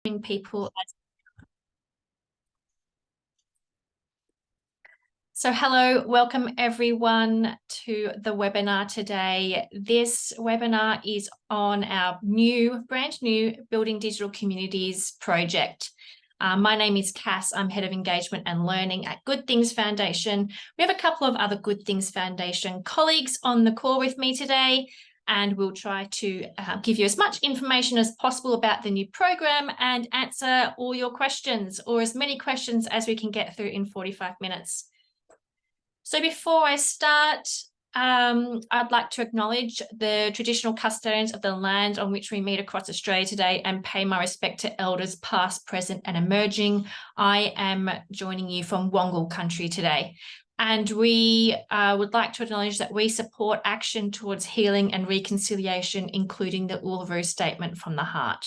people. So hello, welcome everyone to the webinar today. This webinar is on our brand new Building Digital Communities project. My name is Cass. I'm Head of Engagement and Learning at Good Things Foundation. We have a couple of other Good Things Foundation colleagues on the call with me today, and we'll try to give you as much information as possible about the new program and answer all your questions, or as many questions as we can get through in 45 minutes. So before I start, I'd like to acknowledge the traditional custodians of the land on which we meet across Australia today and pay my respect to elders past, present and emerging. I am joining you from Wongal country today. And we would like to acknowledge that we support action towards healing and reconciliation, including the Uluru Statement from the Heart.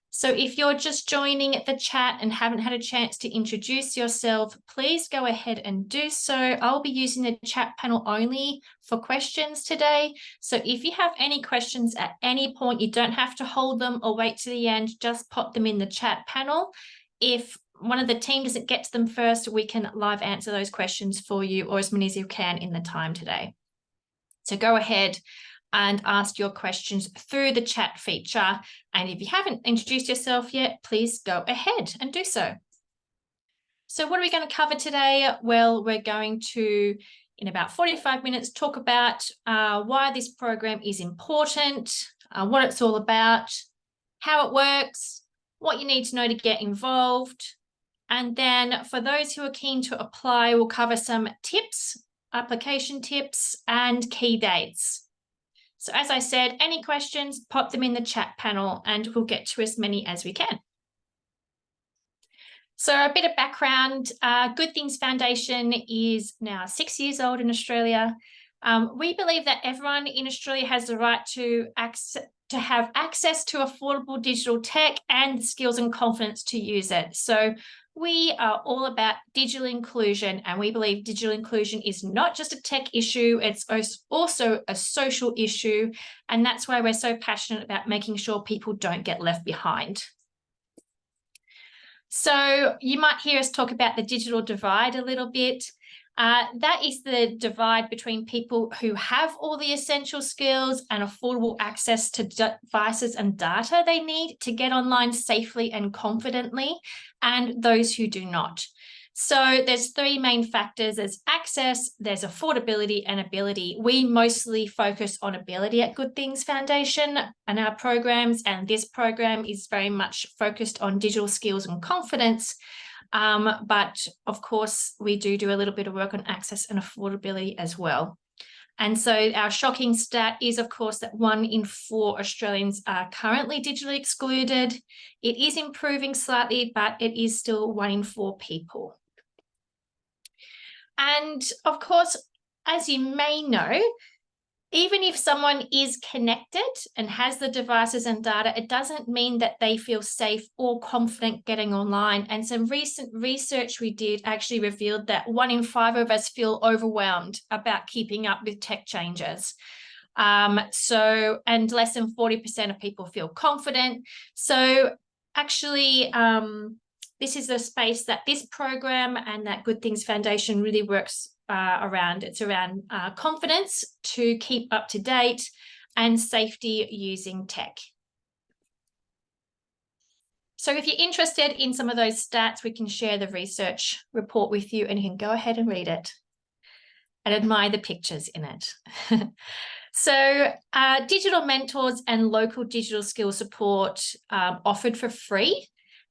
So if you're just joining the chat and haven't had a chance to introduce yourself, please go ahead and do so. I'll be using the chat panel only for questions today. So if you have any questions at any point, you don't have to hold them or wait to the end, just pop them in the chat panel. If one of the team doesn't get to them first, we can live answer those questions for you, or as many as you can in the time today. So go ahead and ask your questions through the chat feature. And if you haven't introduced yourself yet, please go ahead and do so. So what are we going to cover today? Well, we're going to, in about 45 minutes, talk about why this program is important, what it's all about, how it works, what you need to know to get involved. And then for those who are keen to apply, we'll cover some tips, application tips, and key dates. So as I said, any questions, pop them in the chat panel and we'll get to as many as we can. So a bit of background, Good Things Foundation is now 6 years old in Australia. We believe that everyone in Australia has the right to have access to affordable digital tech and the skills and confidence to use it. So we are all about digital inclusion, and we believe digital inclusion is not just a tech issue, it's also a social issue, and that's why we're so passionate about making sure people don't get left behind. So you might hear us talk about the digital divide a little bit. That is the divide between people who have all the essential skills and affordable access to devices and data they need to get online safely and confidently, and those who do not. So there's three main factors. There's access, there's affordability, and ability. We mostly focus on ability at Good Things Foundation and our programs, and this program is very much focused on digital skills and confidence. But of course, we do a little bit of work on access and affordability as well. And so our shocking stat is, of course, that 1 in 4 Australians are currently digitally excluded. It is improving slightly, but it is still 1 in 4 people. And of course, as you may know, even if someone is connected and has the devices and data, it doesn't mean that they feel safe or confident getting online. And some recent research we did actually revealed that 1 in 5 of us feel overwhelmed about keeping up with tech changes. And less than 40% of people feel confident. So actually, this is the space that this program and that Good Things Foundation really works around. It's around confidence to keep up to date and safety using tech. So if you're interested in some of those stats, we can share the research report with you and you can go ahead and read it and admire the pictures in it. So digital mentors and local digital skill support offered for free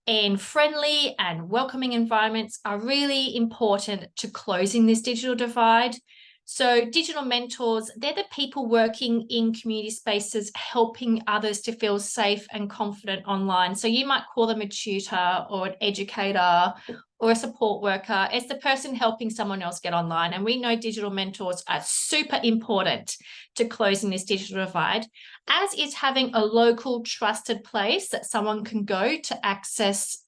and friendly and welcoming environments are really important to closing this digital divide. So digital mentors, they're the people working in community spaces, helping others to feel safe and confident online. So you might call them a tutor or an educator or a support worker. It's the person helping someone else get online. And we know digital mentors are super important to closing this digital divide, as is having a local trusted place that someone can go to access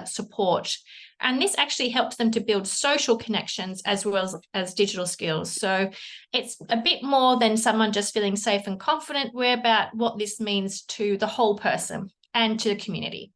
support. And this actually helps them to build social connections as well as digital skills. So it's a bit more than someone just feeling safe and confident. We're about what this means to the whole person and to the community.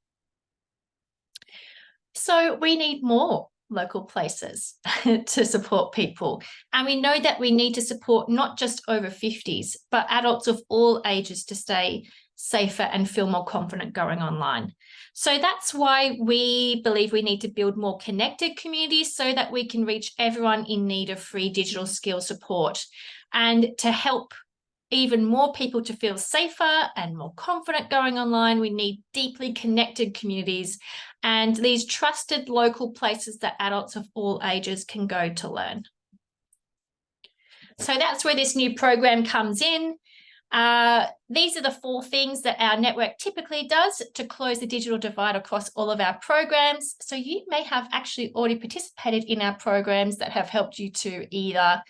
So we need more local places to support people. And we know that we need to support not just over 50s, but adults of all ages to stay safer and feel more confident going online. So that's why we believe we need to build more connected communities so that we can reach everyone in need of free digital skill support. And to help even more people to feel safer and more confident going online, we need deeply connected communities and these trusted local places that adults of all ages can go to learn. So that's where this new program comes in. These are the 4 things that our network typically does to close the digital divide across all of our programs. So you may have actually already participated in our programs that have helped you to either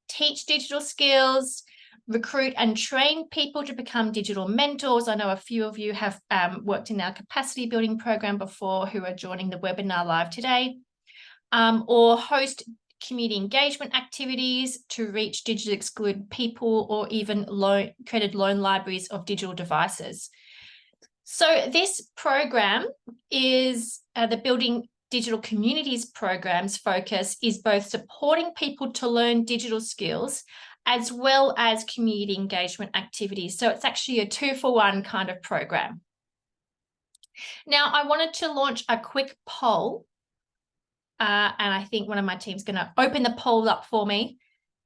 teach digital skills, recruit and train people to become digital mentors. I know a few of you have worked in our capacity building program before who are joining the webinar live today, or host community engagement activities to reach digitally excluded people, or even created loan libraries of digital devices. So this program is the Building Digital Communities program's focus is both supporting people to learn digital skills as well as community engagement activities. So it's actually a 2-for-1 kind of program. Now, I wanted to launch a quick poll, and I think one of my team's going to open the poll up for me.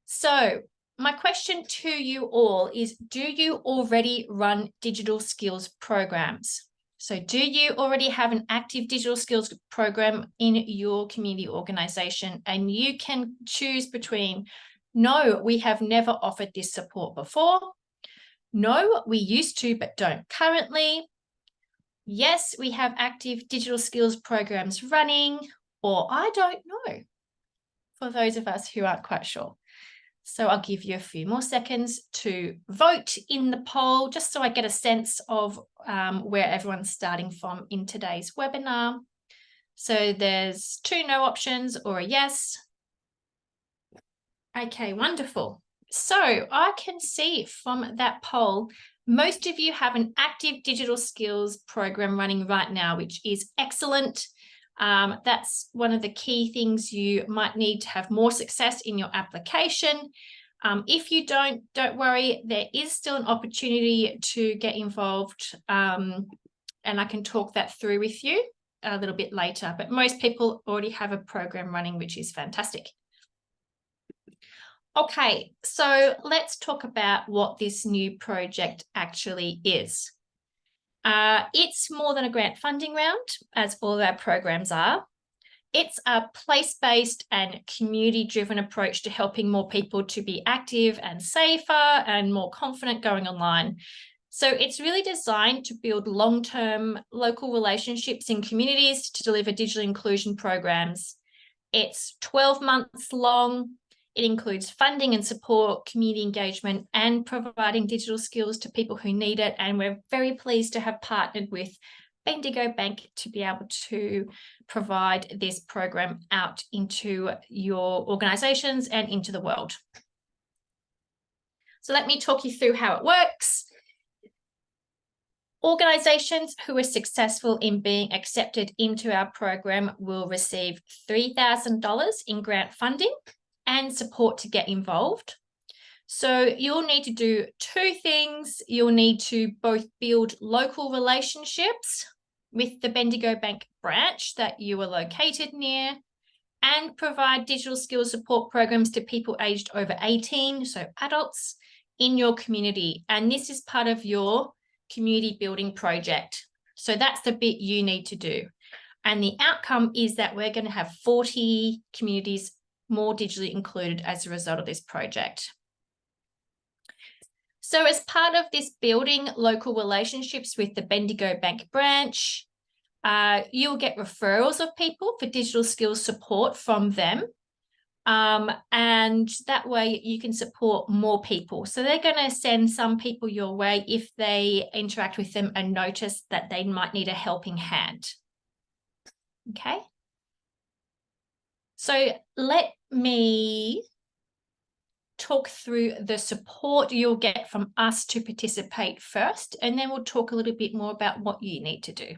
So my question to you all is, do you already run digital skills programs? So do you already have an active digital skills program in your community organization? And you can choose between, no, we have never offered this support before. No, we used to, but don't currently. Yes, we have active digital skills programs running, or I don't know, for those of us who aren't quite sure. So I'll give you a few more seconds to vote in the poll, just so I get a sense of where everyone's starting from in today's webinar. So there's 2 no options or a yes. Okay, wonderful. So I can see from that poll, most of you have an active digital skills program running right now, which is excellent. That's one of the key things you might need to have more success in your application. If you don't worry, there is still an opportunity to get involved, and I can talk that through with you a little bit later, but most people already have a program running, which is fantastic. Okay, so let's talk about what this new project actually is. It's more than a grant funding round, as all of our programs are. It's a place-based and community-driven approach to helping more people to be active and safer and more confident going online. So it's really designed to build long-term local relationships in communities to deliver digital inclusion programs. It's 12 months long. It includes funding and support, community engagement, and providing digital skills to people who need it. And we're very pleased to have partnered with Bendigo Bank to be able to provide this program out into your organizations and into the world. So let me talk you through how it works. Organizations who are successful in being accepted into our program will receive $3,000 in grant funding and support to get involved. So you'll need to do 2 things. You'll need to both build local relationships with the Bendigo Bank branch that you are located near, and provide digital skills support programs to people aged over 18, so adults, in your community. And this is part of your community building project. So that's the bit you need to do. And the outcome is that we're going to have 40 communities more digitally included as a result of this project. So as part of this building local relationships with the Bendigo Bank branch, you'll get referrals of people for digital skills support from them. And that way you can support more people. So they're going to send some people your way if they interact with them and notice that they might need a helping hand. Okay. So let me talk through the support you'll get from us to participate first, and then we'll talk a little bit more about what you need to do.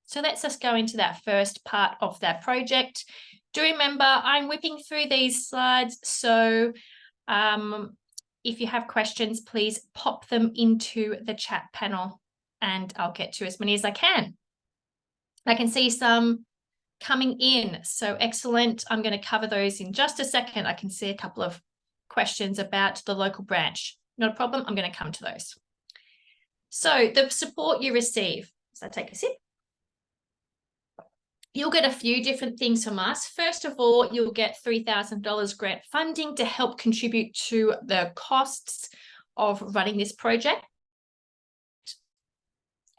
So let's just go into that first part of that project. Do remember, I'm whipping through these slides, so if you have questions, please pop them into the chat panel and I'll get to as many as I can. I can see some coming in, so excellent. I'm going to cover those in just a second. I can see a couple of questions about the local branch. Not a problem, I'm going to come to those. So the support you receive, so take a sip. You'll get a few different things from us. First of all, you'll get $3,000 grant funding to help contribute to the costs of running this project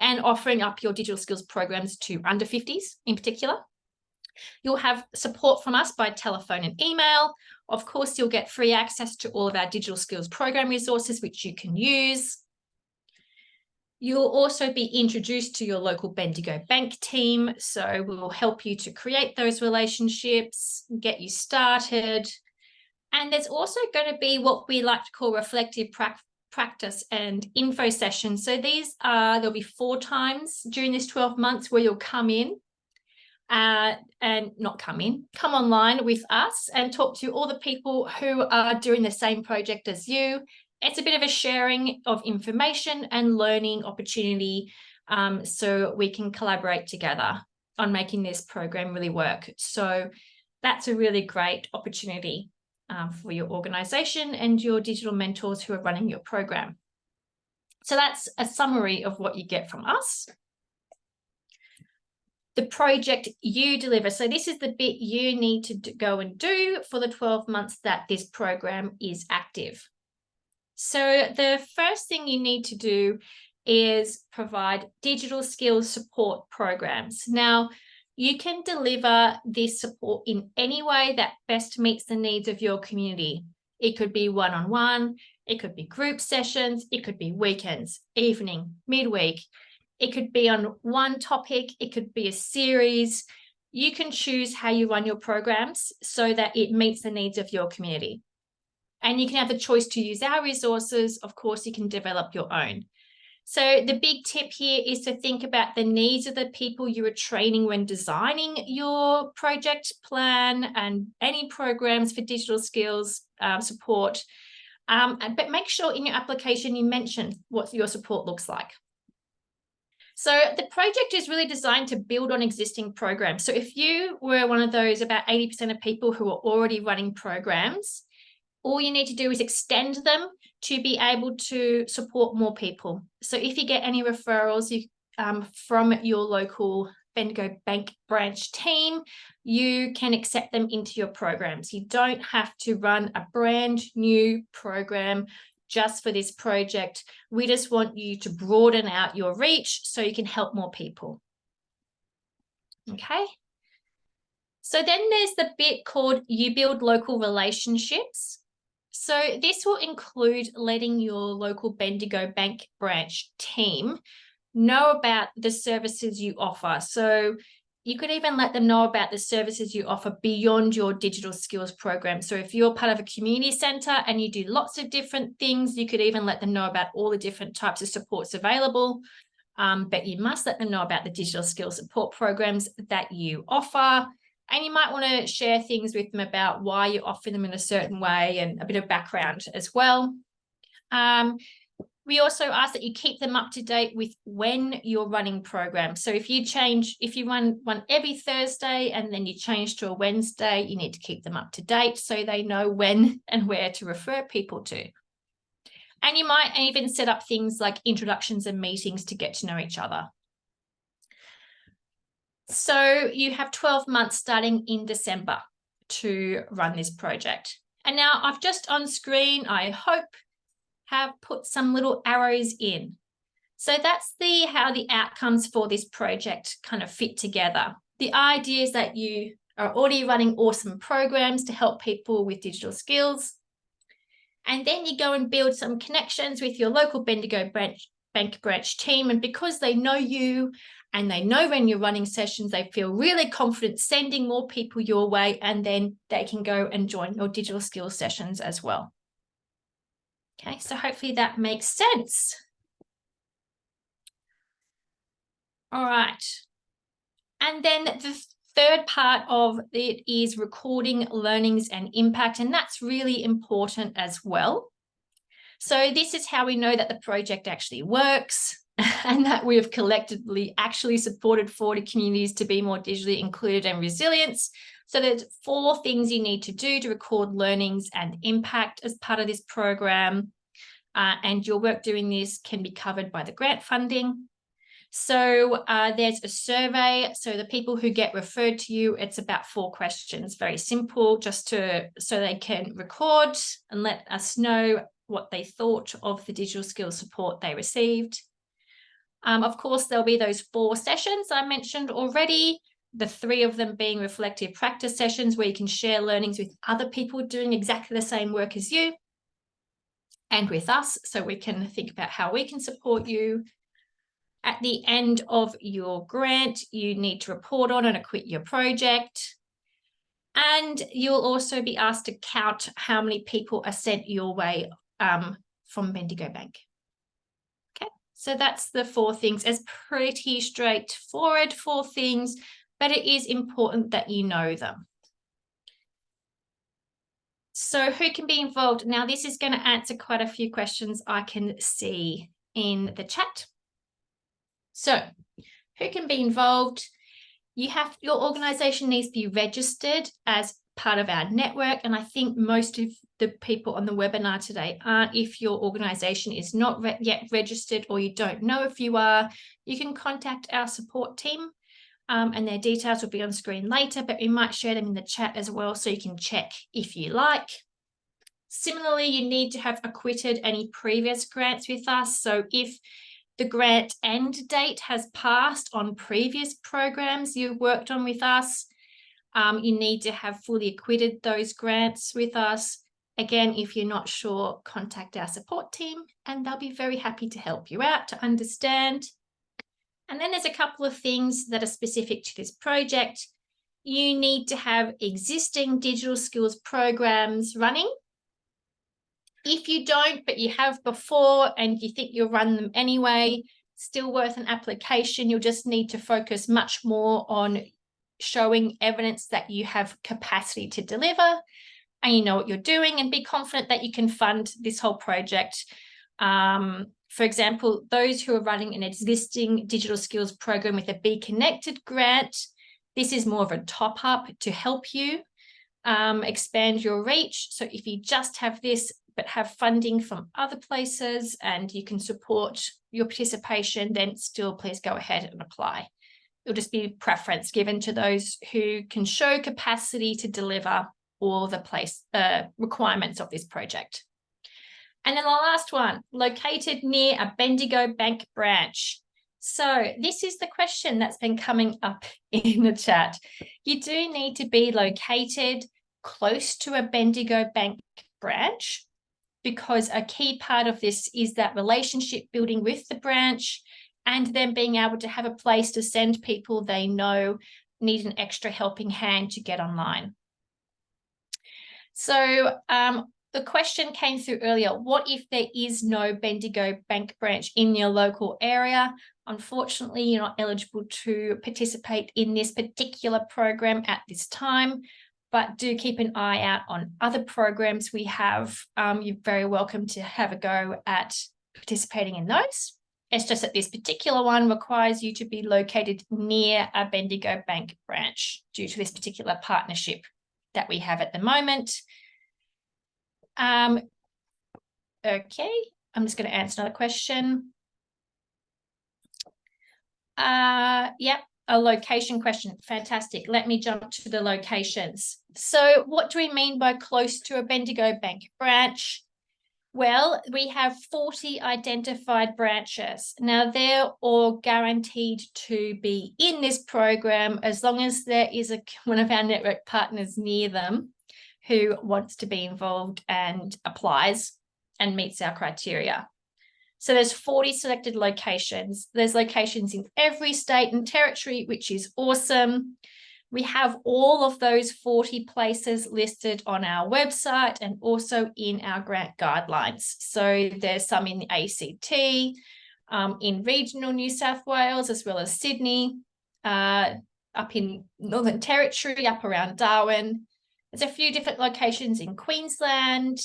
and offering up your digital skills programs to under 50s in particular. You'll have support from us by telephone and email. Of course, you'll get free access to all of our digital skills program resources, which you can use. You'll also be introduced to your local Bendigo Bank team. So we'll help you to create those relationships, get you started. And there's also going to be what we like to call reflective practice and info sessions. So there'll be 4 times during this 12 months where you'll come in come online with us and talk to all the people who are doing the same project as you. It's a bit of a sharing of information and learning opportunity, so we can collaborate together on making this program really work. So that's a really great opportunity for your organisation and your digital mentors who are running your program. So that's a summary of what you get from us. The project you deliver. So this is the bit you need to go and do for the 12 months that this program is active. So the first thing you need to do is provide digital skills support programs. Now, you can deliver this support in any way that best meets the needs of your community. It could be one-on-one, it could be group sessions, it could be weekends, evening, midweek. It could be on one topic, it could be a series. You can choose how you run your programs so that it meets the needs of your community. And you can have the choice to use our resources. Of course, you can develop your own. So the big tip here is to think about the needs of the people you are training when designing your project plan and any programs for digital skills support. But make sure in your application you mention what your support looks like. So the project is really designed to build on existing programs. So if you were one of those about 80% of people who are already running programs, all you need to do is extend them to be able to support more people. So if you get any referrals from your local Bendigo Bank branch team, you can accept them into your programs. You don't have to run a brand new program just for this project. We just want you to broaden out your reach so you can help more people. Okay. So then there's the bit called You Build Local Relationships. So this will include letting your local Bendigo Bank branch team know about the services you offer. So you could even let them know about the services you offer beyond your digital skills program. So if you're part of a community centre and you do lots of different things, you could even let them know about all the different types of supports available. But you must let them know about the digital skills support programs that you offer. And you might want to share things with them about why you offer them in a certain way and a bit of background as well. We also ask that you keep them up to date with when you're running programs. So if you run one every Thursday and then you change to a Wednesday, you need to keep them up to date so they know when and where to refer people to. And you might even set up things like introductions and meetings to get to know each other. So you have 12 months starting in December to run this project. And now I've just on screen, I hope, have put some little arrows in. So that's how the outcomes for this project kind of fit together. The idea is that you are already running awesome programs to help people with digital skills. And then you go and build some connections with your local Bendigo Bank branch team. And because they know you and they know when you're running sessions, they feel really confident sending more people your way, and then they can go and join your digital skills sessions as well. Okay, so hopefully that makes sense. All right. And then the third part of it is recording learnings and impact, and that's really important as well. So this is how we know that the project actually works and that we have collectively actually supported 40 communities to be more digitally included and resilient. So there's 4 things you need to do to record learnings and impact as part of this program. And your work doing this can be covered by the grant funding. So there's a survey. So the people who get referred to you, it's about 4 questions, very simple, just so they can record and let us know what they thought of the digital skills support they received. Of course, there'll be those 4 sessions I mentioned already, the 3 of them being reflective practice sessions where you can share learnings with other people doing exactly the same work as you and with us, so we can think about how we can support you. At the end of your grant, you need to report on and acquit your project. And you'll also be asked to count how many people are sent your way from Bendigo Bank. Okay, so that's the 4 things. It's pretty straightforward 4 things, but it is important that you know them. So who can be involved? Now, this is going to answer quite a few questions I can see in the chat. So who can be involved? Your organisation needs to be registered as part of our network. And I think most of the people on the webinar today aren't. If your organisation is not yet registered or you don't know if you are, you can contact our support team and their details will be on screen later, but we might share them in the chat as well so you can check if you like. Similarly, you need to have acquitted any previous grants with us. So if the grant end date has passed on previous programs you worked on with us, you need to have fully acquitted those grants with us. Again, if you're not sure, contact our support team and they'll be very happy to help you out to understand. And then there's a couple of things that are specific to this project. You need to have existing digital skills programs running. If you don't, but you have before and you think you'll run them anyway, still worth an application. You'll just need to focus much more on showing evidence that you have capacity to deliver and you know what you're doing, and be confident that you can fund this whole project. For example, those who are running an existing digital skills program with a Be Connected grant, this is more of a top up to help you expand your reach. So if you just have this, but have funding from other places and you can support your participation, then still please go ahead and apply. It'll just be preference given to those who can show capacity to deliver all the requirements of this project. And then the last one, located near a Bendigo Bank branch. So this is the question that's been coming up in the chat. You do need to be located close to a Bendigo Bank branch, because a key part of this is that relationship building with the branch and then being able to have a place to send people they know need an extra helping hand to get online. So the question came through earlier, what if there is no Bendigo Bank branch in your local area? Unfortunately, you're not eligible to participate in this particular program at this time, but do keep an eye out on other programs we have. You're very welcome to have a go at participating in those. It's just that this particular one requires you to be located near a Bendigo Bank branch due to this particular partnership that we have at the moment. Okay, I'm just going to answer another question. Yep, a location question. Fantastic. Let me jump to the locations. So what do we mean by close to a Bendigo Bank branch? Well, we have 40 identified branches. Now, they're all guaranteed to be in this program as long as there is one of our network partners near them who wants to be involved and applies and meets our criteria. So there's 40 selected locations. There's locations in every state and territory, which is awesome. We have all of those 40 places listed on our website and also in our grant guidelines. So there's some in the ACT, in regional New South Wales, as well as Sydney, up in Northern Territory, up around Darwin. There's a few different locations in Queensland,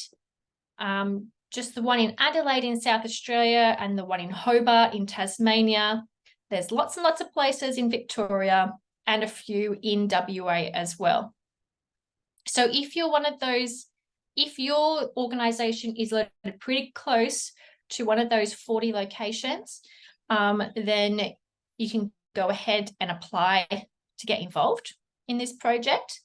just the one in Adelaide in South Australia and the one in Hobart in Tasmania. There's lots and lots of places in Victoria and a few in WA as well. So if you're one of those, if your organisation is located pretty close to one of those 40 locations, then you can go ahead and apply to get involved in this project.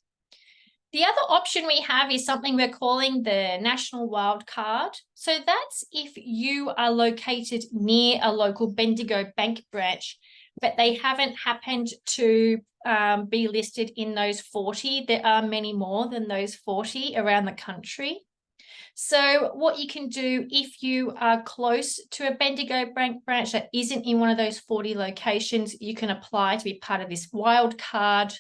The other option we have is something we're calling the National Wildcard. So that's if you are located near a local Bendigo Bank branch, but they haven't happened to be listed in those 40. There are many more than those 40 around the country. So what you can do if you are close to a Bendigo Bank branch that isn't in one of those 40 locations, you can apply to be part of this wildcard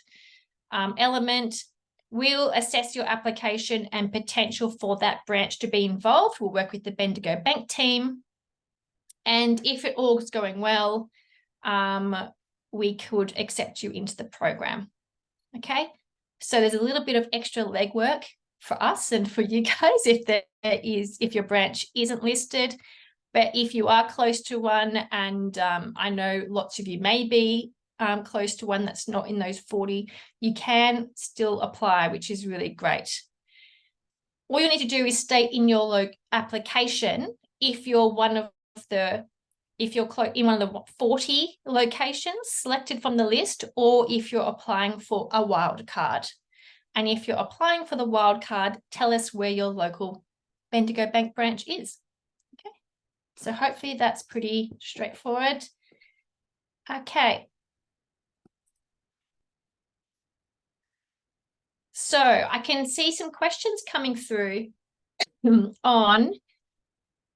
element. We'll assess your application and potential for that branch to be involved. We'll work with the Bendigo Bank team. And if it all is going well, we could accept you into the program. Okay, so there's a little bit of extra legwork for us and for you guys if your branch isn't listed. But if you are close to one, and I know lots of you may be close to one that's not in those 40, you can still apply, which is really great. All you need to do is state in your application if you're one of the, if you're in one of the 40 locations selected from the list, or if you're applying for a wildcard. And if you're applying for the wildcard, tell us where your local Bendigo Bank branch is. Okay, so hopefully that's pretty straightforward. Okay. So I can see some questions coming through on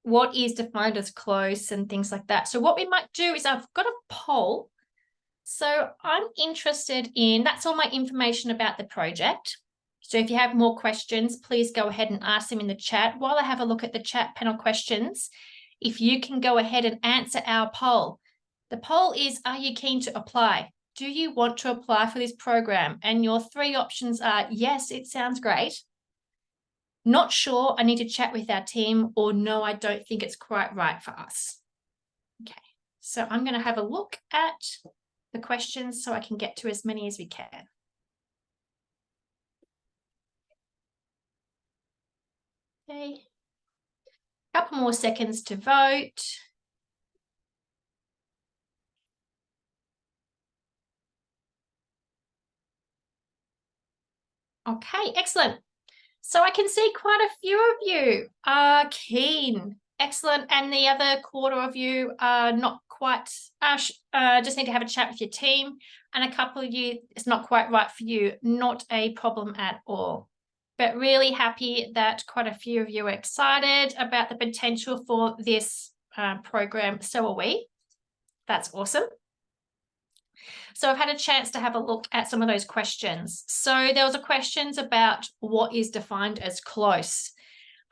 what is defined as close and things like that. So what we might do is I've got a poll. So I'm interested in, that's all my information about the project. So if you have more questions, please go ahead and ask them in the chat. While I have a look at the chat panel questions, if you can go ahead and answer our poll. The poll is, are you keen to apply? Do you want to apply for this program? And your 3 options are, yes, it sounds great. Not sure, I need to chat with our team, or no, I don't think it's quite right for us. Okay, so I'm going to have a look at the questions so I can get to as many as we can. Okay, a couple more seconds to vote. Okay, excellent. So I can see quite a few of you are keen. Excellent. And the other quarter of you are not quite, just need to have a chat with your team. And a couple of you, it's not quite right for you. Not a problem at all. But really happy that quite a few of you are excited about the potential for this program. So are we. That's awesome. So I've had a chance to have a look at some of those questions. So there was a questions about what is defined as close.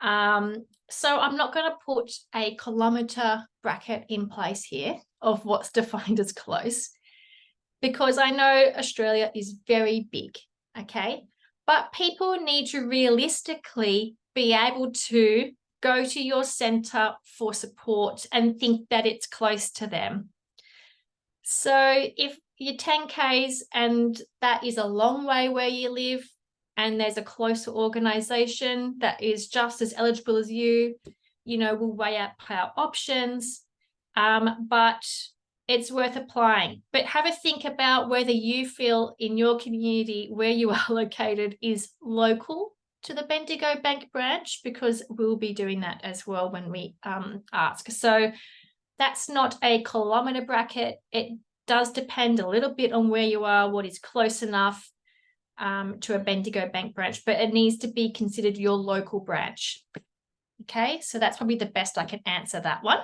So I'm not going to put a kilometre bracket in place here of what's defined as close, because I know Australia is very big, okay? But people need to realistically be able to go to your centre for support and think that it's close to them. So if you're 10 Ks and that is a long way where you live, and there's a closer organisation that is just as eligible as you, you know, we'll weigh up our options, but it's worth applying. But have a think about whether you feel in your community where you are located is local to the Bendigo Bank branch, because we'll be doing that as well when we ask. So that's not a kilometre bracket. It does depend a little bit on where you are, what is close enough to a Bendigo Bank branch, but it needs to be considered your local branch. Okay, so that's probably the best I can answer that one.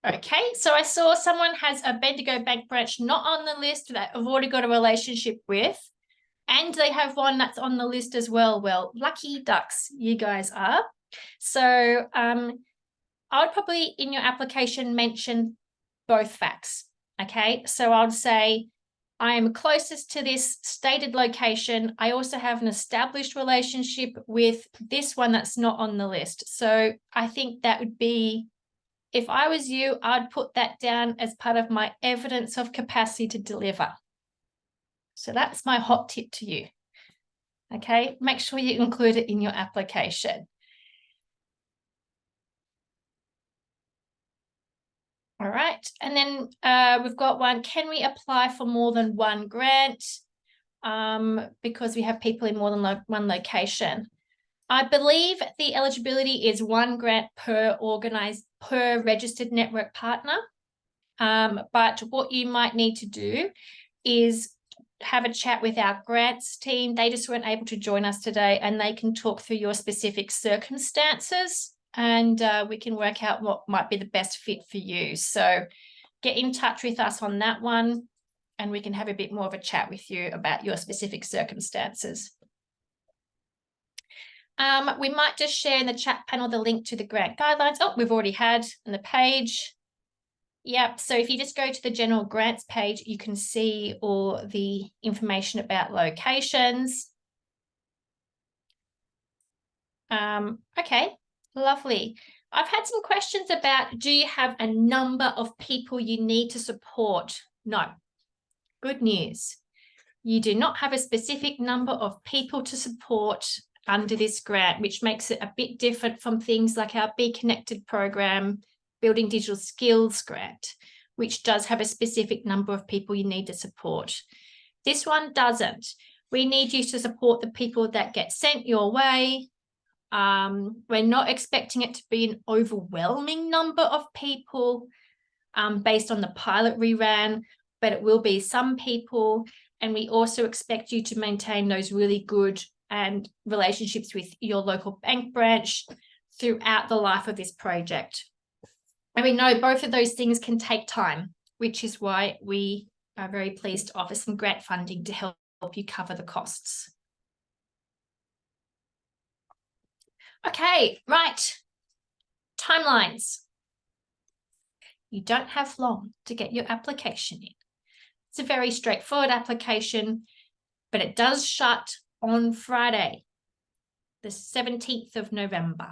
Okay, so I saw someone has a Bendigo Bank branch not on the list that I've already got a relationship with, and they have one that's on the list as well. Well, lucky ducks you guys are. So I would probably in your application mention both facts. Okay, so I'd say I am closest to this stated location. I also have an established relationship with this one that's not on the list. So I think that would be, if I was you, I'd put that down as part of my evidence of capacity to deliver. So that's my hot tip to you. Okay, make sure you include it in your application. All right, and then we've got one, can we apply for more than one grant? Because we have people in more than one location. I believe the eligibility is one grant per registered network partner. But what you might need to do is have a chat with our grants team. They just weren't able to join us today, and they can talk through your specific circumstances, and we can work out what might be the best fit for you. So get in touch with us on that one, and we can have a bit more of a chat with you about your specific circumstances. We might just share in the chat panel the link to the grant guidelines. Oh, we've already had on the page. Yep, so if you just go to the general grants page, you can see all the information about locations. Okay, lovely. I've had some questions about, do you have a number of people you need to support? No. Good news. You do not have a specific number of people to support under this grant, which makes it a bit different from things like our Be Connected program, Building Digital Skills grant, which does have a specific number of people you need to support. This one doesn't. We need you to support the people that get sent your way. We're not expecting it to be an overwhelming number of people based on the pilot we ran, but it will be some people. And we also expect you to maintain those really good and relationships with your local bank branch throughout the life of this project. And we know both of those things can take time, which is why we are very pleased to offer some grant funding to help you cover the costs. Okay, right. Timelines. You don't have long to get your application in. It's a very straightforward application, but it does shut on Friday, the 17th of November.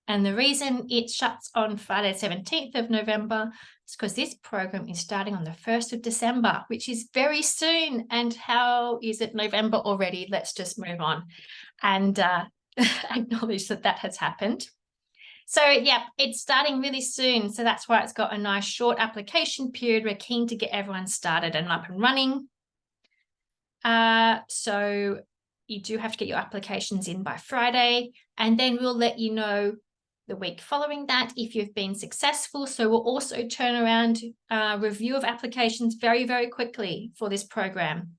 And the reason it shuts on Friday, 17th of November, is because this program is starting on the 1st of December, which is very soon. And how is it November already? Let's just move on and acknowledge that that has happened. So yeah, it's starting really soon. So that's why it's got a nice short application period. We're keen to get everyone started and up and running. So you do have to get your applications in by Friday, and then we'll let you know the week following that if you've been successful. So we'll also turn around review of applications very, very quickly for this program.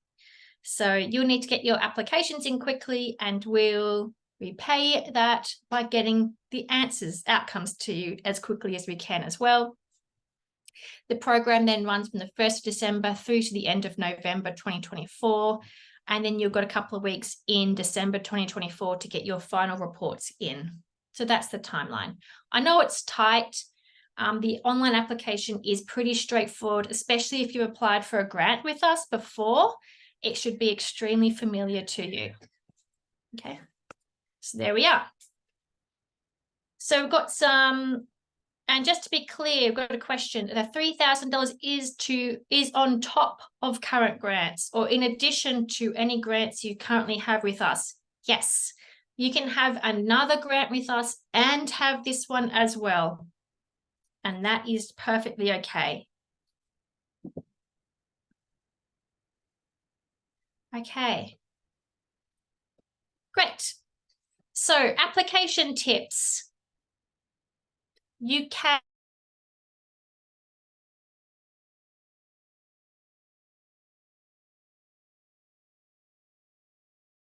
So you'll need to get your applications in quickly, and we'll repay that by getting the outcomes to you as quickly as we can as well. The program then runs from the 1st of December through to the end of November 2024. And then you've got a couple of weeks in December 2024 to get your final reports in. So that's the timeline. I know it's tight. The online application is pretty straightforward, especially if you applied for a grant with us before. It should be extremely familiar to you. Okay, so there we are. So we've got some, and just to be clear, we've got a question. The $3,000 is on top of current grants or in addition to any grants you currently have with us. Yes, you can have another grant with us and have this one as well. And that is perfectly okay. Okay. Great. So application tips. You can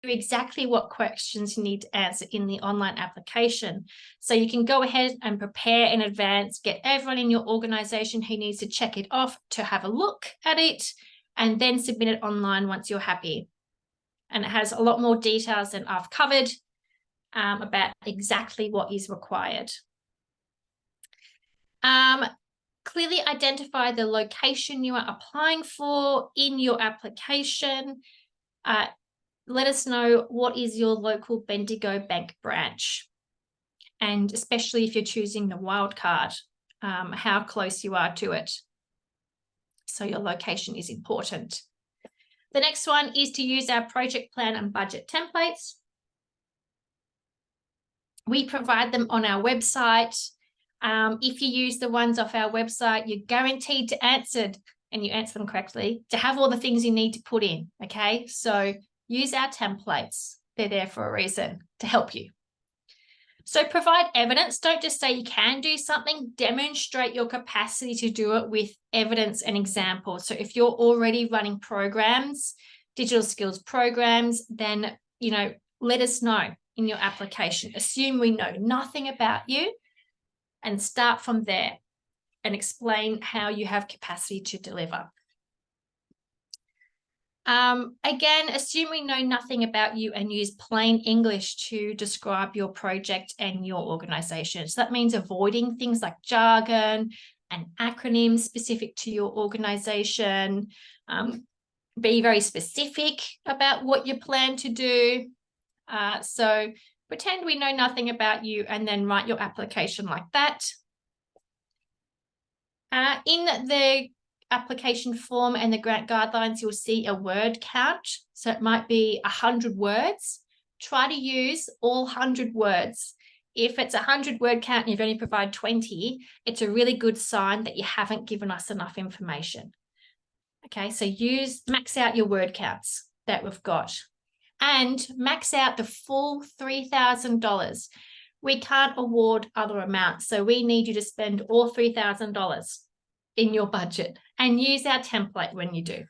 exactly what questions you need to answer in the online application. So you can go ahead and prepare in advance, get everyone in your organization who needs to check it off to have a look at it, and then submit it online once you're happy. And it has a lot more details than I've covered. about exactly what is required. Clearly identify the location you are applying for in your application. Let us know what is your local Bendigo Bank branch, and especially if you're choosing the wildcard, how close you are to it. So your location is important. The next one is to use our project plan and budget templates. We provide them on our website. If you use the ones off our website, you're guaranteed to answer, and you answer them correctly, to have all the things you need to put in, okay? So use our templates. They're there for a reason, to help you. So provide evidence. Don't just say you can do something. Demonstrate your capacity to do it with evidence and examples. So if you're already running programs, digital skills programs, then, let us know in your application. Assume we know nothing about you and start from there and explain how you have capacity to deliver. Again, assume we know nothing about you and use plain English to describe your project and your organization. So that means avoiding things like jargon and acronyms specific to your organization. Be very specific about what you plan to do. So pretend we know nothing about you and then write your application like that. In the application form and the grant guidelines, you'll see a word count. So it might be 100 words. Try to use all 100 words. If it's 100 word count and you've only provided 20, it's a really good sign that you haven't given us enough information. Okay, so max out your word counts that we've got, and max out the full $3,000. We can't award other amounts, so we need you to spend all $3,000 in your budget, and use our template when you do.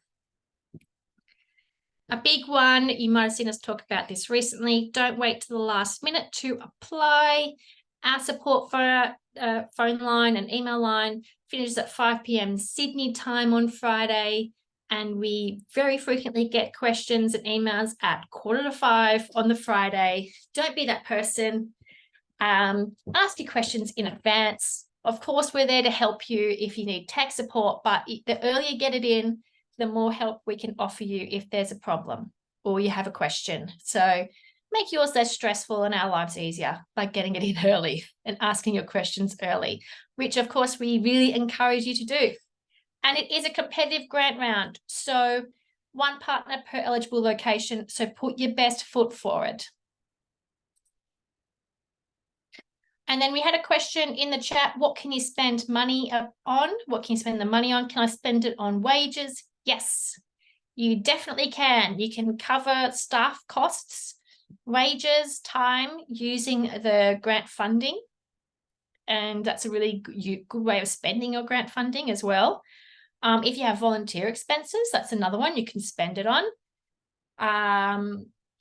A big one, you might have seen us talk about this recently, don't wait to the last minute to apply. Our support for phone line and email line finishes at 5 p.m. Sydney time on Friday, and we very frequently get questions and emails at 4:45 on the Friday. Don't be that person. Ask your questions in advance. Of course, we're there to help you if you need tech support, but the earlier you get it in, the more help we can offer you if there's a problem or you have a question. So make yours less stressful and our lives easier by getting it in early and asking your questions early, which of course we really encourage you to do. And it is a competitive grant round, so one partner per eligible location, so put your best foot forward. And then we had a question in the chat, what can you spend money on? What can you spend the money on? Can I spend it on wages? Yes, you definitely can. You can cover staff costs, wages, time using the grant funding. And that's a really good way of spending your grant funding as well. If you have volunteer expenses, that's another one you can spend it on.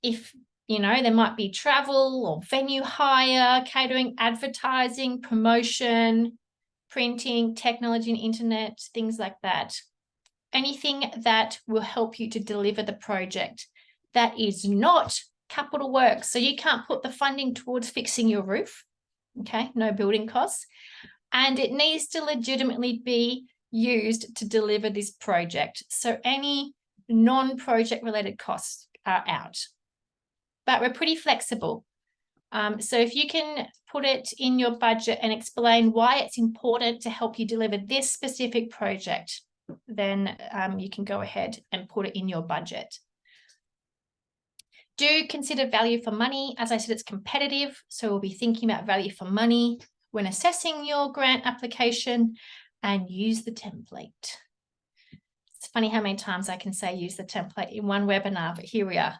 If there might be travel or venue hire, catering, advertising, promotion, printing, technology and internet, things like that. Anything that will help you to deliver the project that is not capital work. So you can't put the funding towards fixing your roof, okay? No building costs. And it needs to legitimately be used to deliver this project. So any non-project related costs are out. But we're pretty flexible. So if you can put it in your budget and explain why it's important to help you deliver this specific project, then you can go ahead and put it in your budget. Do consider value for money. As I said, it's competitive, so we'll be thinking about value for money when assessing your grant application, and use the template. It's funny how many times I can say use the template in one webinar, but here we are.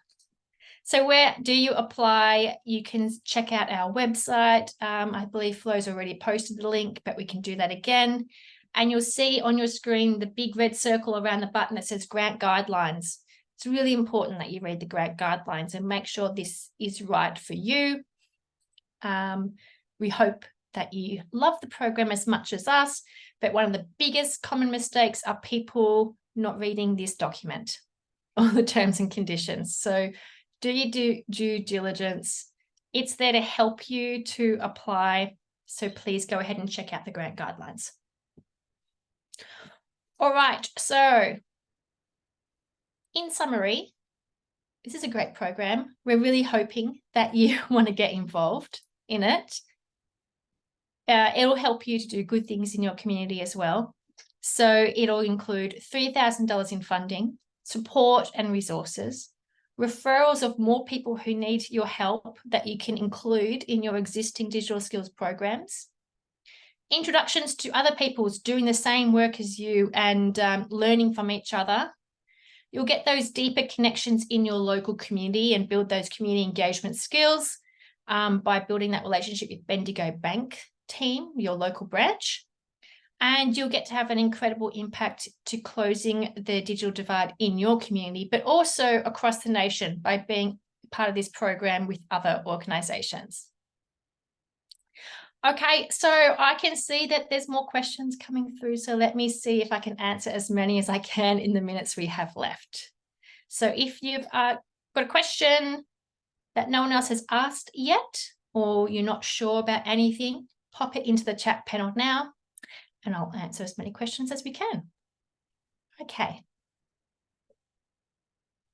So where do you apply? You can check out our website. I believe Flo's already posted the link, but we can do that again. And you'll see on your screen the big red circle around the button that says grant guidelines. It's really important that you read the grant guidelines and make sure this is right for you. We hope that you love the program as much as us, but one of the biggest common mistakes are people not reading this document or the terms and conditions. So do your due diligence, It's there to help you to apply. So please go ahead and check out the grant guidelines. All right, so in summary, this is a great program. We're really hoping that you want to get involved in it. It'll help you to do good things in your community as well. So it'll include $3,000 in funding, support and resources, referrals of more people who need your help that you can include in your existing digital skills programs, introductions to other people doing the same work as you and learning from each other. You'll get those deeper connections in your local community and build those community engagement skills by building that relationship with Bendigo Bank team, your local branch. And you'll get to have an incredible impact to closing the digital divide in your community, but also across the nation by being part of this program with other organisations. Okay, so I can see that there's more questions coming through. So let me see if I can answer as many as I can in the minutes we have left. So if you've got a question that no one else has asked yet, or you're not sure about anything, pop it into the chat panel now, and I'll answer as many questions as we can. Okay.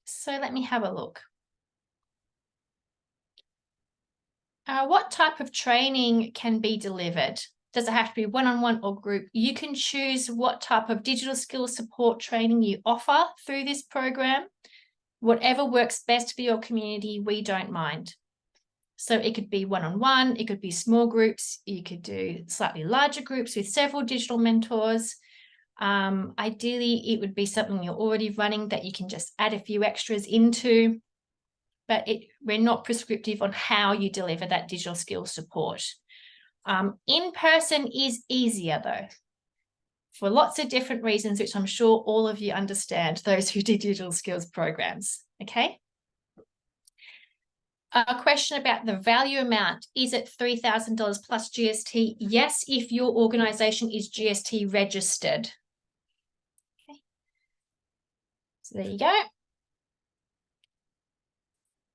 So let me have a look. What type of training can be delivered? Does it have to be one-on-one or group? You can choose what type of digital skills support training you offer through this program. Whatever works best for your community, we don't mind. So it could be one-on-one, it could be small groups, you could do slightly larger groups with several digital mentors. Ideally, it would be something you're already running that you can just add a few extras into. But we're not prescriptive on how you deliver that digital skills support. In person is easier though, for lots of different reasons, which I'm sure all of you understand, those who do digital skills programs, okay? A question about the value amount. Is it $3,000 plus GST? Yes, if your organisation is GST registered. Okay. So there you go.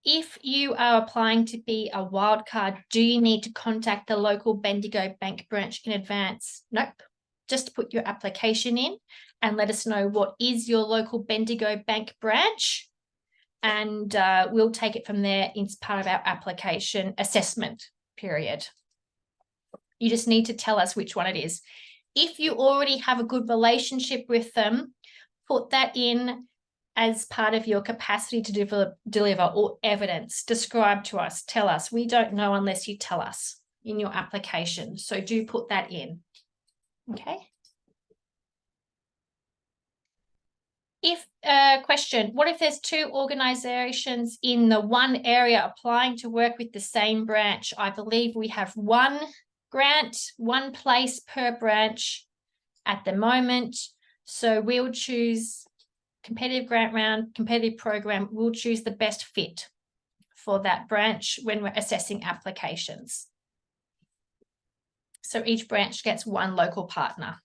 If you are applying to be a wildcard, do you need to contact the local Bendigo Bank branch in advance? Nope. Just put your application in and let us know what is your local Bendigo Bank branch, and we'll take it from there in part of our application assessment period. You just need to tell us which one it is. If you already have a good relationship with them, put that in as part of your capacity to deliver or evidence. Describe to us, tell us. We don't know unless you tell us in your application. So do put that in, okay? If question, what if there's two organisations in the one area applying to work with the same branch? I believe we have one grant, one place per branch at the moment. So we'll choose competitive grant round, competitive program, we'll choose the best fit for that branch when we're assessing applications. So each branch gets one local partner.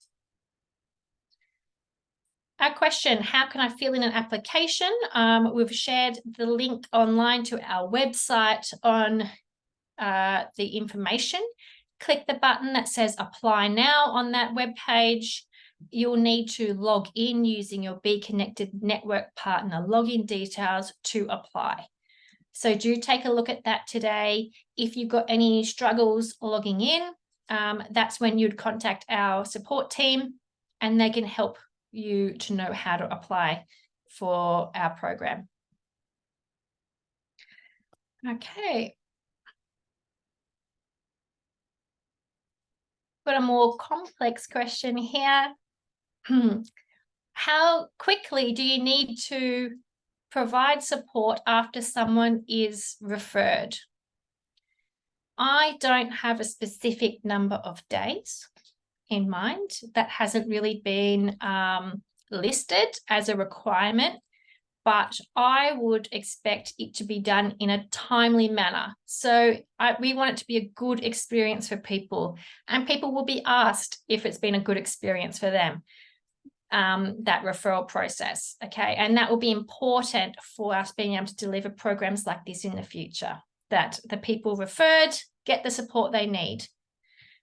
Our question, how can I fill in an application? We've shared the link online to our website on the information. Click the button that says apply now on that web page. You'll need to log in using your Be Connected Network Partner login details to apply. So do take a look at that today. If you've got any struggles logging in, that's when you'd contact our support team and they can help you to know how to apply for our program. Okay. Got a more complex question here. How quickly do you need to provide support after someone is referred? I don't have a specific number of days in mind. That hasn't really been listed as a requirement, but I would expect it to be done in a timely manner. So we want it to be a good experience for people, and people will be asked if it's been a good experience for them. That referral process, okay? And that will be important for us being able to deliver programs like this in the future. that the people referred get the support they need.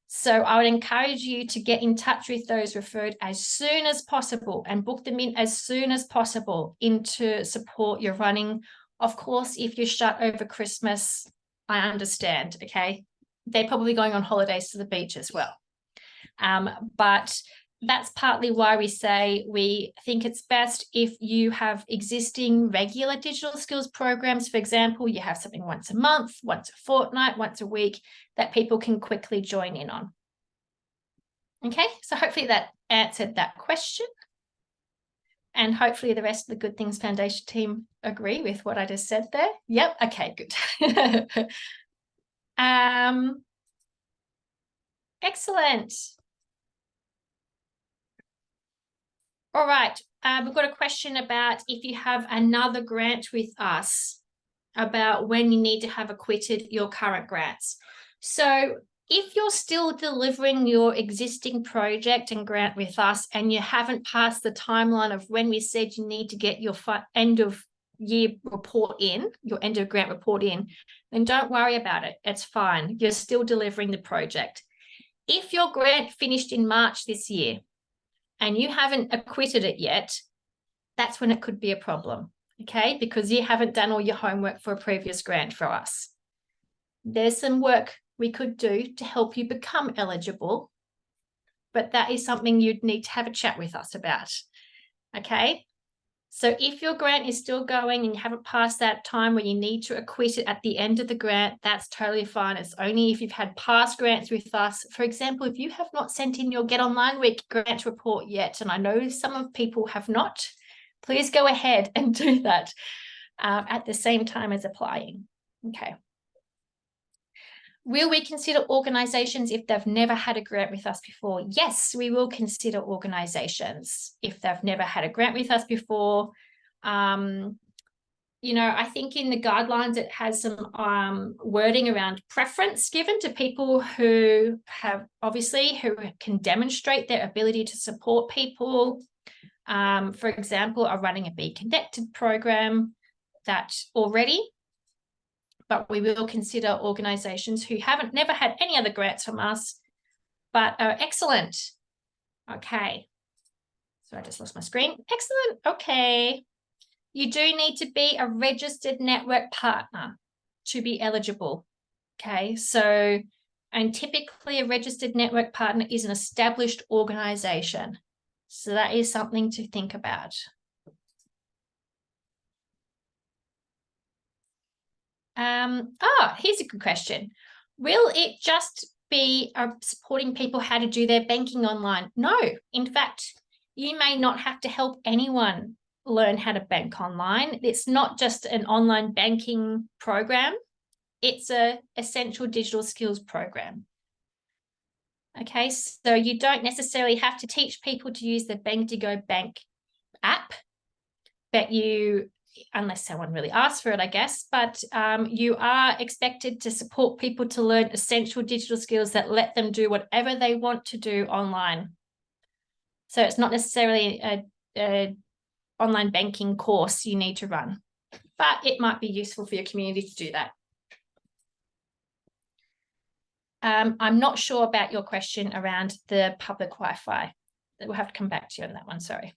So I would encourage you to get in touch with those referred as soon as possible and book them in as soon as possible into support your running. Of course, if you're shut over Christmas, I understand, okay? They're probably going on holidays to the beach as well. But that's partly why we say we think it's best if you have existing regular digital skills programs. For example, you have something once a month, once a fortnight, once a week that people can quickly join in on. Okay, so hopefully that answered that question. And hopefully the rest of the Good Things Foundation team agree with what I just said there. Yep, okay, good. Excellent. All right, we've got a question about if you have another grant with us, about when you need to have acquitted your current grants. So if you're still delivering your existing project and grant with us and you haven't passed the timeline of when we said you need to get your end of year report in, your end of grant report in, then don't worry about it. It's fine. You're still delivering the project. If your grant finished in March this year and you haven't acquitted it yet, that's when it could be a problem, okay? Because you haven't done all your homework for a previous grant for us. There's some work we could do to help you become eligible, but that is something you'd need to have a chat with us about, okay? So if your grant is still going and you haven't passed that time where you need to acquit it at the end of the grant, that's totally fine. It's only if you've had past grants with us. For example, if you have not sent in your Get Online Week grant report yet, and I know some of people have not, please go ahead and do that at the same time as applying. Okay. Will we consider organisations if they've never had a grant with us before? Yes, we will consider organisations if they've never had a grant with us before. You know, I think in the guidelines it has some wording around preference given to people who have obviously who can demonstrate their ability to support people. For example, are running a Be Connected program that already. But we will consider organisations who never had any other grants from us, but are excellent. Okay. So I just lost my screen. Excellent. Okay. You do need to be a registered network partner to be eligible. Okay. So, and typically a registered network partner is an established organisation. So that is something to think about. Here's a good question. Will it just be supporting people how to do their banking online? No, in fact, you may not have to help anyone learn how to bank online. It's not just an online banking program. It's an essential digital skills program. Okay, so you don't necessarily have to teach people to use the Bendigo Bank app, but unless someone really asks for it, I guess, but you are expected to support people to learn essential digital skills that let them do whatever they want to do online. So it's not necessarily a online banking course you need to run, but it might be useful for your community to do that. I'm not sure about your question around the public Wi-Fi. We'll have to come back to you on that one, sorry.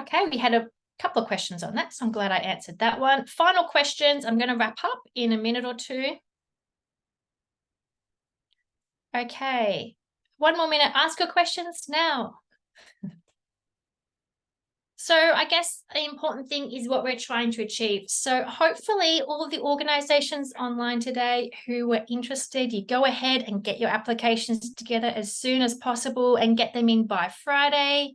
Okay, we had a couple of questions on that, so I'm glad I answered that one. Final questions. I'm going to wrap up in a minute or two. Okay, one more minute. Ask your questions now. So I guess the important thing is what we're trying to achieve. So hopefully all of the organisations online today who were interested, you go ahead and get your applications together as soon as possible and get them in by Friday.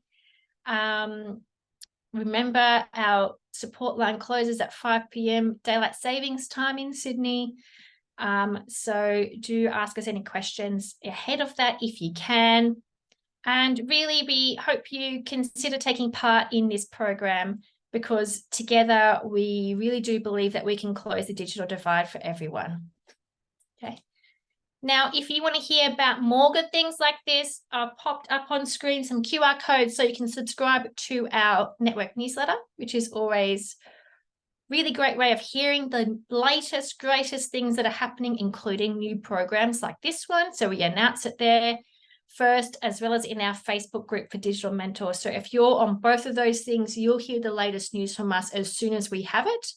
Remember, our support line closes at 5 p.m. daylight savings time in Sydney. So do ask us any questions ahead of that if you can. And really, we hope you consider taking part in this program because together we really do believe that we can close the digital divide for everyone. Okay. Now, if you want to hear about more good things like this, I've popped up on screen some QR codes so you can subscribe to our network newsletter, which is always Really great way of hearing the latest, greatest things that are happening, including new programs like this one. So we announce it there first, as well as in our Facebook group for digital mentors. So if you're on both of those things, you'll hear the latest news from us as soon as we have it.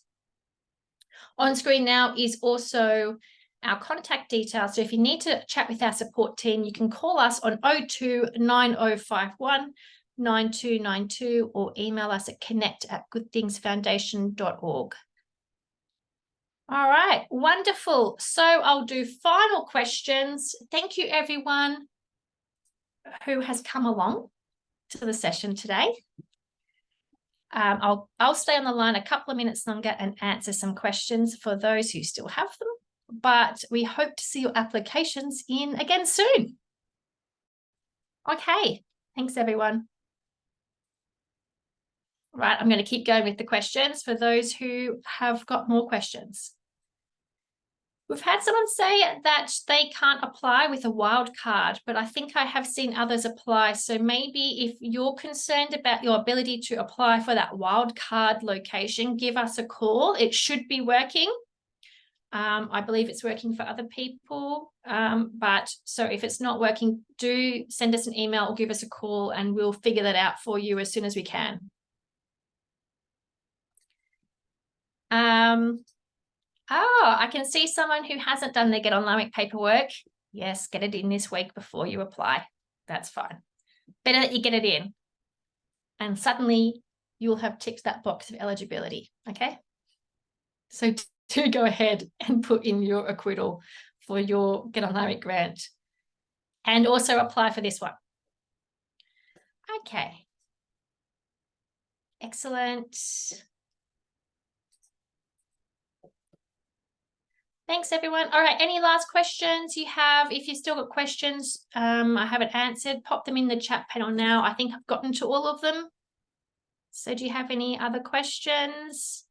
On screen now is also our contact details. So if you need to chat with our support team, you can call us on 02 9051 9292 or email us at connect@goodthingsfoundation.org. All right, wonderful. So I'll do final questions. Thank you, everyone who has come along to the session today. I'll stay on the line a couple of minutes longer and answer some questions for those who still have them, but we hope to see your applications in again soon. Okay, thanks everyone. Right, I'm going to keep going with the questions for those who have got more questions. We've had someone say that they can't apply with a wild card, but I think I have seen others apply. So maybe if you're concerned about your ability to apply for that wild card location, give us a call. It should be working. I believe it's working for other people. But so if it's not working, do send us an email or give us a call and we'll figure that out for you as soon as we can. Oh, I can see someone who hasn't done their Get Online Week paperwork. Yes, get it in this week before you apply. That's fine. Better that you get it in. And suddenly you'll have ticked that box of eligibility, okay? So do go ahead and put in your acquittal for your Get Online Week grant. And also apply for this one. Okay. Excellent. Thanks, everyone. All right, any last questions you have? If you've still got questions I haven't answered, pop them in the chat panel now. I think I've gotten to all of them. So do you have any other questions?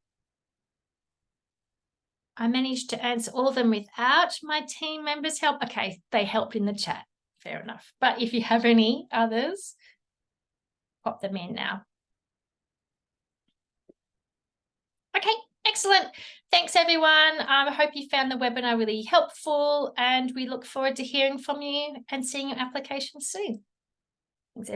I managed to answer all of them without my team members' help. Okay, they helped in the chat. Fair enough. But if you have any others, pop them in now. Okay. Excellent. Thanks, everyone. I hope you found the webinar really helpful and we look forward to hearing from you and seeing your application soon. Thanks, everyone.